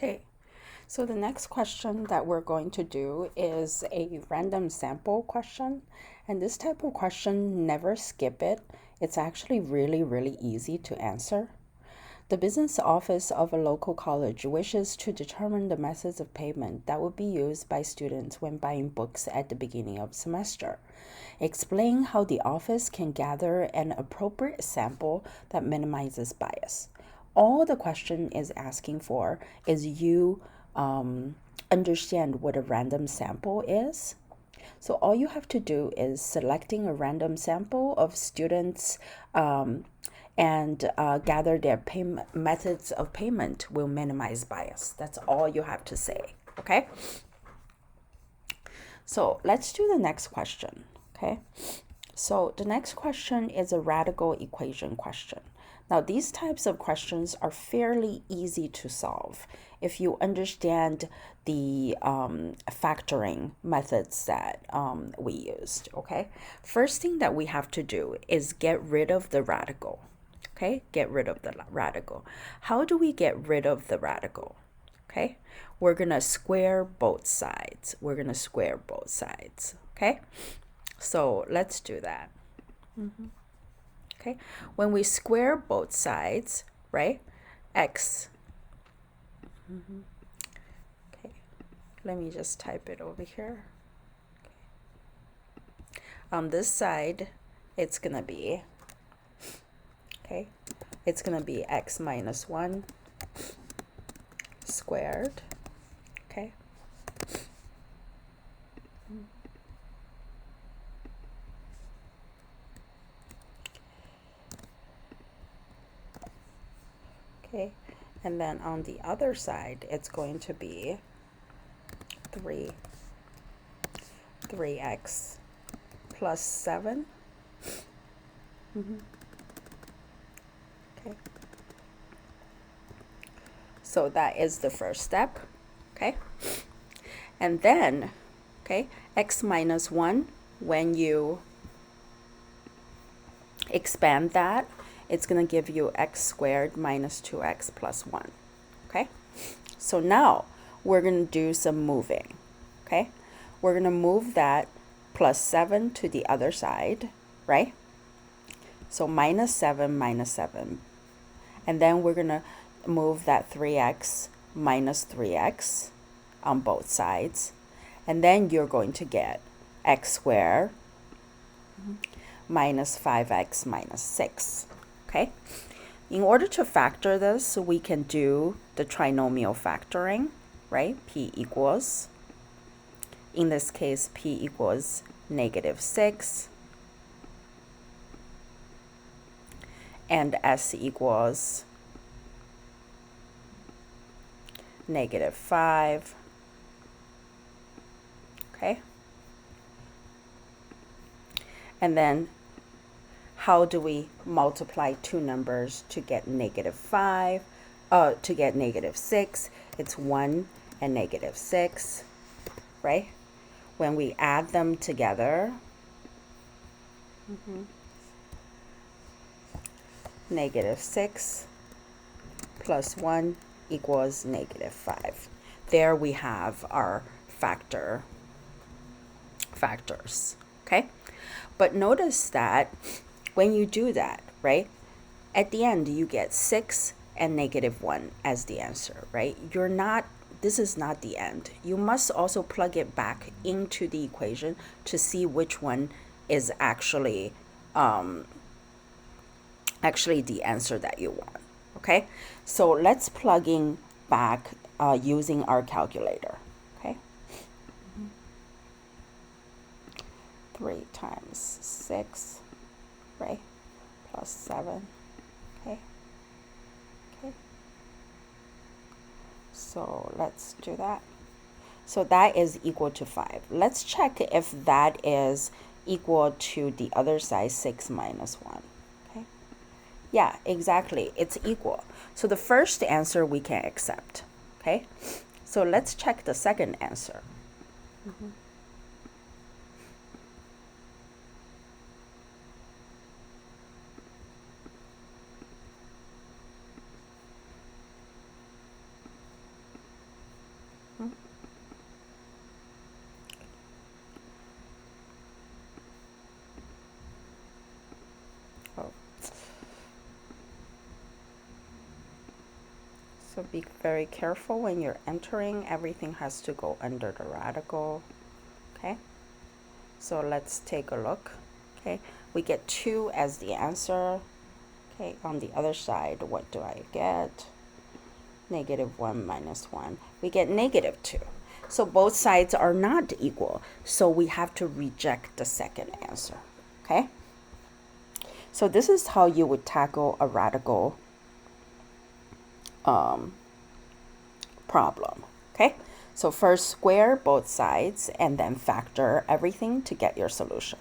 Okay, so the next question that we're going to do is a random sample question. And this type of question, never skip it. It's actually really, really easy to answer. The business office of a local college wishes to determine the methods of payment that would be used by students when buying books at the beginning of semester. Explain how the office can gather an appropriate sample that minimizes bias. All the question is asking for is you understand what a random sample is. So all you have to do is selecting a random sample of students and gather their payment methods of payment will minimize bias. That's all you have to say. Okay. So let's do the next question. Okay. So the next question is a radical equation question. Now, these types of questions are fairly easy to solve if you understand the factoring methods that we used, okay? First thing that we have to do is get rid of the radical, okay? Get rid of the radical. How do we get rid of the radical? Okay? We're going to square both sides. We're going to square both sides, okay? So let's do that. Okay, when we square both sides, right? X. Okay, let me just type it over here. Okay. On this side, it's gonna be, okay, it's gonna be x minus 1 squared, okay? Okay, and then on the other side, it's going to be 3x plus 7. Okay. So that is the first step, okay? And then, okay, x minus 1, when you expand that, it's going to give you x squared minus 2x plus 1, okay? So now we're going to do some moving, okay? We're going to move that plus 7 to the other side, right? So minus 7. And then we're going to move that 3x minus 3x on both sides. And then you're going to get x squared minus 5x minus 6, okay? In order to factor this, we can do the trinomial factoring, right? P equals, in this case, P equals negative 6, and S equals negative 5, okay? And then how do we multiply two numbers to get negative 5, to get negative 6? It's 1 and negative 6, right? When we add them together, negative 6 plus 1 equals negative 5. There we have our factors, okay? But notice that when you do that, right, at the end you get 6 and negative 1 as the answer, right? This is not the end. You must also plug it back into the equation to see which one is actually the answer that you want, okay? So let's plug in back using our calculator, okay? 3 times 6, right, plus 7, okay? So let's do that. So that is equal to 5. Let's check if that is equal to the other side, 6 minus 1. Okay. Yeah, exactly. It's equal. So the first answer we can accept. Okay. So let's check the second answer. So be very careful when you're entering. Everything has to go under the radical. Okay. So let's take a look. Okay. We get 2 as the answer. Okay. On the other side, what do I get? -1 minus 1. We get -2. So both sides are not equal. So we have to reject the second answer. Okay. So this is how you would tackle a radical problem. Okay. So first square both sides and then factor everything to get your solution.